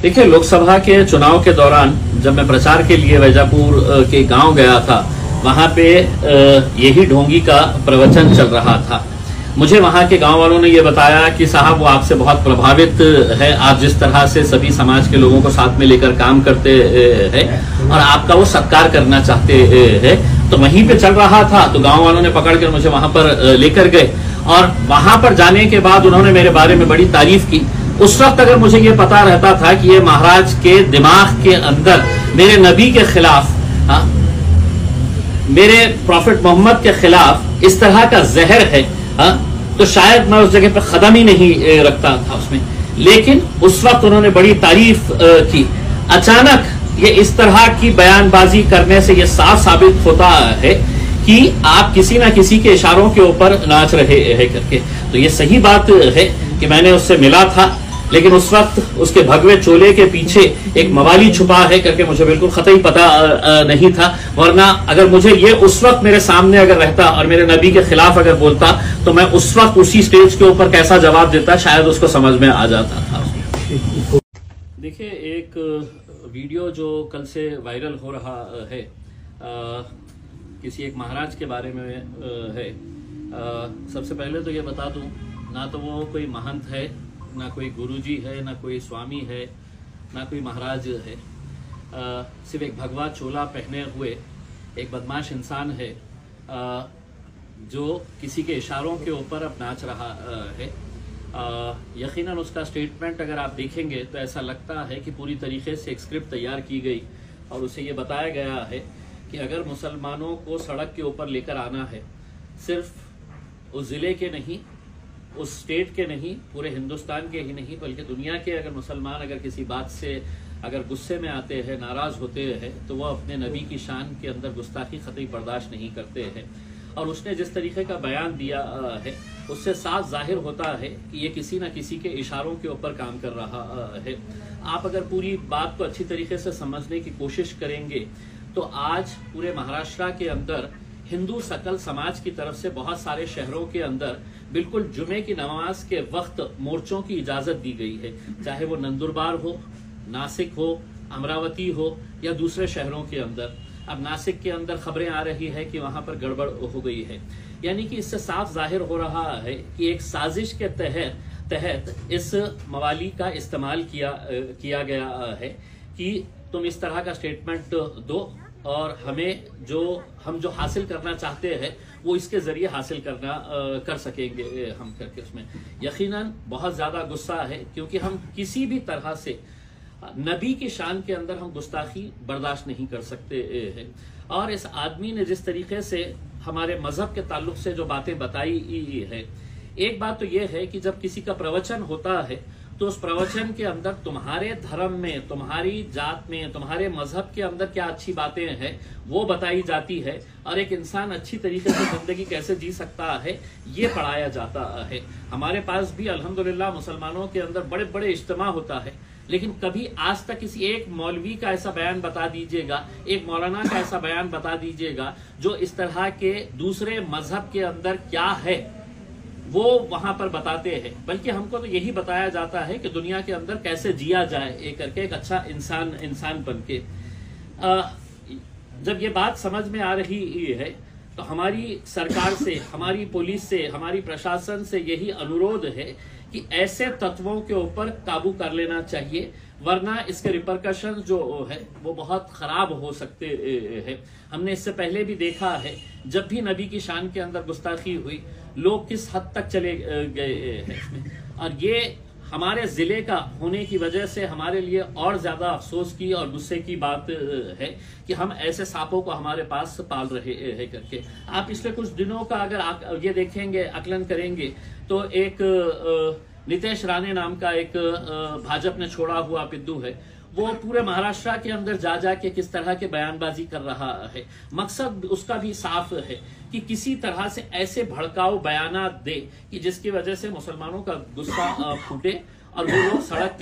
देखिए, लोकसभा के चुनाव के दौरान जब मैं प्रचार के लिए वैजापुर के गांव गया था, वहां पे यही ढोंगी का प्रवचन चल रहा था। मुझे वहां के गांव वालों ने ये बताया कि साहब वो आपसे बहुत प्रभावित है, आप जिस तरह से सभी समाज के लोगों को साथ में लेकर काम करते हैं और आपका वो सत्कार करना चाहते हैं। तो वहीं पे चल रहा था, तो गांव वालों ने पकड़कर मुझे वहां पर लेकर गए और वहां पर जाने के बाद उन्होंने मेरे बारे में बड़ी तारीफ की। उस वक्त अगर मुझे ये पता रहता था कि ये महाराज के दिमाग के अंदर मेरे नबी के खिलाफ, मेरे प्रॉफिट मोहम्मद के खिलाफ इस तरह का जहर है, तो शायद मैं उस जगह पे कदम ही नहीं रखता था उसमें। लेकिन उस वक्त उन्होंने बड़ी तारीफ की। अचानक ये इस तरह की बयानबाजी करने से ये साफ साबित होता है कि आप किसी ना किसी के इशारों के ऊपर नाच रहे हैं करके। तो ये सही बात है कि मैंने उससे मिला था, लेकिन उस वक्त उसके भगवे चोले के पीछे एक मवाली छुपा है करके मुझे बिल्कुल कतई पता नहीं था। वरना अगर मुझे ये उस वक्त मेरे सामने अगर रहता और मेरे नबी के खिलाफ अगर बोलता, तो मैं उस वक्त उसी स्टेज के ऊपर कैसा जवाब देता, शायद उसको समझ में आ जाता था। देखिए, एक वीडियो जो कल से वायरल हो रहा है, किसी एक महाराज के बारे में है। सबसे पहले तो ये बता दूं, ना तो वो कोई महंत है, ना कोई गुरुजी है, ना कोई स्वामी है, ना कोई महाराज है। सिर्फ एक भगवा चोला पहने हुए एक बदमाश इंसान है जो किसी के इशारों के ऊपर अब नाच रहा है। यकीनन उसका स्टेटमेंट अगर आप देखेंगे तो ऐसा लगता है कि पूरी तरीके से एक स्क्रिप्ट तैयार की गई और उसे ये बताया गया है कि अगर मुसलमानों को सड़क के ऊपर लेकर आना है, सिर्फ उस ज़िले के नहीं, उस स्टेट के नहीं, पूरे हिंदुस्तान के ही नहीं, बल्कि दुनिया के अगर मुसलमान अगर किसी बात से अगर गुस्से में आते हैं, नाराज होते हैं, तो वह अपने नबी की शान के अंदर गुस्ताखी कतई बर्दाश्त नहीं करते हैं। और उसने जिस तरीके का बयान दिया है, उससे साफ जाहिर होता है कि ये किसी न किसी के इशारों के ऊपर काम कर रहा है। आप अगर पूरी बात को अच्छी तरीके से समझने की कोशिश करेंगे तो आज पूरे महाराष्ट्र के अंदर हिंदू सकल समाज की तरफ से बहुत सारे शहरों के अंदर बिल्कुल जुमे की नमाज के वक्त मोर्चों की इजाजत दी गई है, चाहे वो नंदुरबार हो, नासिक हो, अमरावती हो या दूसरे शहरों के अंदर। अब नासिक के अंदर खबरें आ रही है कि वहां पर गड़बड़ हो गई है। यानी कि इससे साफ जाहिर हो रहा है कि एक साजिश के तहत इस मवाली का इस्तेमाल किया गया है कि तुम इस तरह का स्टेटमेंट दो और हम जो हासिल करना चाहते हैं वो इसके जरिए हासिल कर सकेंगे हम करके। उसमें यकीनन बहुत ज्यादा गुस्सा है, क्योंकि हम किसी भी तरह से नबी की शान के अंदर हम गुस्ताखी बर्दाश्त नहीं कर सकते हैं। और इस आदमी ने जिस तरीके से हमारे मजहब के ताल्लुक से जो बातें बताई है, एक बात तो यह है कि जब किसी का प्रवचन होता है तो उस प्रवचन के अंदर तुम्हारे धर्म में, तुम्हारी जात में, तुम्हारे मजहब के अंदर क्या अच्छी बातें हैं वो बताई जाती है, और एक इंसान अच्छी तरीके से जिंदगी कैसे जी सकता है ये पढ़ाया जाता है। हमारे पास भी अल्हम्दुलिल्लाह मुसलमानों के अंदर बड़े बड़े इज्तिमा होता है, लेकिन कभी आज तक किसी एक मौलवी का ऐसा बयान बता दीजिएगा, एक मौलाना का ऐसा बयान बता दीजिएगा जो इस तरह के दूसरे मजहब के अंदर क्या है वो वहां पर बताते हैं। बल्कि हमको तो यही बताया जाता है कि दुनिया के अंदर कैसे जिया जाए, एक करके एक अच्छा इंसान बन के। जब ये बात समझ में आ रही है तो हमारी सरकार से, हमारी पुलिस से, हमारी प्रशासन से यही अनुरोध है कि ऐसे तत्वों के ऊपर काबू कर लेना चाहिए, वरना इसके रिपरकशन जो है वो बहुत खराब हो सकते हैं। हमने इससे पहले भी देखा है, जब भी नबी की शान के अंदर गुस्ताखी हुई, लोग किस हद तक चले गए हैं इसमें। और ये हमारे जिले का होने की वजह से हमारे लिए और ज्यादा अफसोस की और गुस्से की बात है कि हम ऐसे सांपों को हमारे पास पाल रहे हैं करके। आप पिछले कुछ दिनों का अगर आप ये देखेंगे, आकलन करेंगे, तो एक नितेश राणे नाम का एक भाजपा ने छोड़ा हुआ पिद्दू है, वो पूरे महाराष्ट्र के अंदर जा के किस तरह के बयानबाजी कर रहा है। मकसद उसका भी साफ है कि किसी तरह से ऐसे भड़काऊ बयानात दे कि जिसकी वजह से मुसलमानों का गुस्सा फूटे और वो लोग सड़क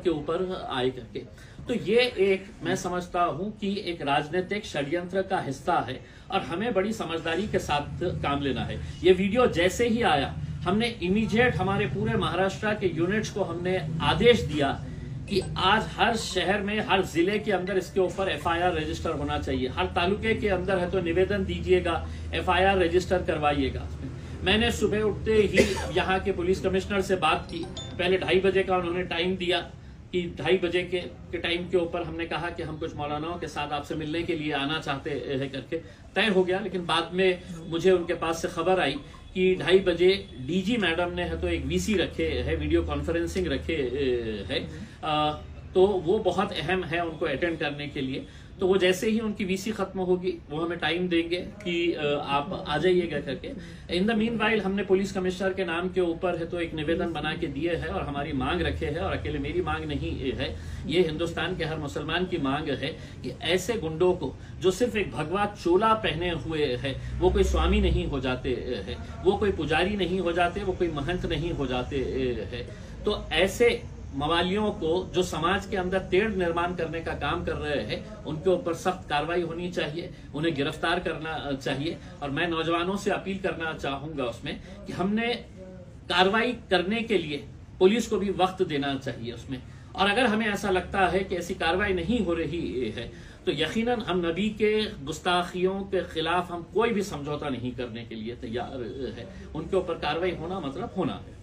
के ऊपर आए करके। तो ये एक, मैं समझता हूं कि एक राजनीतिक षड्यंत्र का हिस्सा है और हमें बड़ी समझदारी के साथ काम लेना है। ये वीडियो जैसे ही आया, हमने इमीडिएट हमारे पूरे महाराष्ट्र के यूनिट्स को हमने आदेश दिया कि आज हर शहर में, हर जिले के अंदर इसके ऊपर एफआईआर रजिस्टर होना चाहिए। हर तालुके के अंदर है तो निवेदन दीजिएगा, एफआईआर रजिस्टर करवाइएगा। मैंने सुबह उठते ही यहाँ के पुलिस कमिश्नर से बात की। पहले 2:30 बजे का उन्होंने टाइम दिया कि 2:30 बजे के टाइम के ऊपर हमने कहा कि हम कुछ मौलानाओं के साथ आपसे मिलने के लिए आना चाहते हैं करके तय हो गया। लेकिन बाद में मुझे उनके पास से खबर आई कि 2:30 बजे डीजी मैडम ने है तो एक वीसी रखे है, वीडियो कॉन्फ्रेंसिंग रखे है, तो वो बहुत अहम है उनको अटेंड करने के लिए। तो वो जैसे ही उनकी वीसी खत्म होगी वो हमें टाइम देंगे कि आप आ जाइएगा करके। इन द मीन वाइल हमने पुलिस कमिश्नर के नाम के ऊपर है तो एक निवेदन बना के दिए है और हमारी मांग रखे है, और अकेले मेरी मांग नहीं है, ये हिंदुस्तान के हर मुसलमान की मांग है कि ऐसे गुंडों को जो सिर्फ एक भगवा चोला पहने हुए है, वो कोई स्वामी नहीं हो जाते है, वो कोई पुजारी नहीं हो जाते, वो कोई महंत नहीं हो जाते है, तो ऐसे मवालियों को जो समाज के अंदर तेढ़ निर्माण करने का काम कर रहे हैं उनके ऊपर सख्त कार्रवाई होनी चाहिए, उन्हें गिरफ्तार करना चाहिए। और मैं नौजवानों से अपील करना चाहूंगा उसमें कि हमने कार्रवाई करने के लिए पुलिस को भी वक्त देना चाहिए उसमें। और अगर हमें ऐसा लगता है कि ऐसी कार्रवाई नहीं हो रही है तो यकीनन हम नबी के गुस्ताखियों के खिलाफ हम कोई भी समझौता नहीं करने के लिए तैयार है। उनके ऊपर कार्रवाई होना मतलब होना है।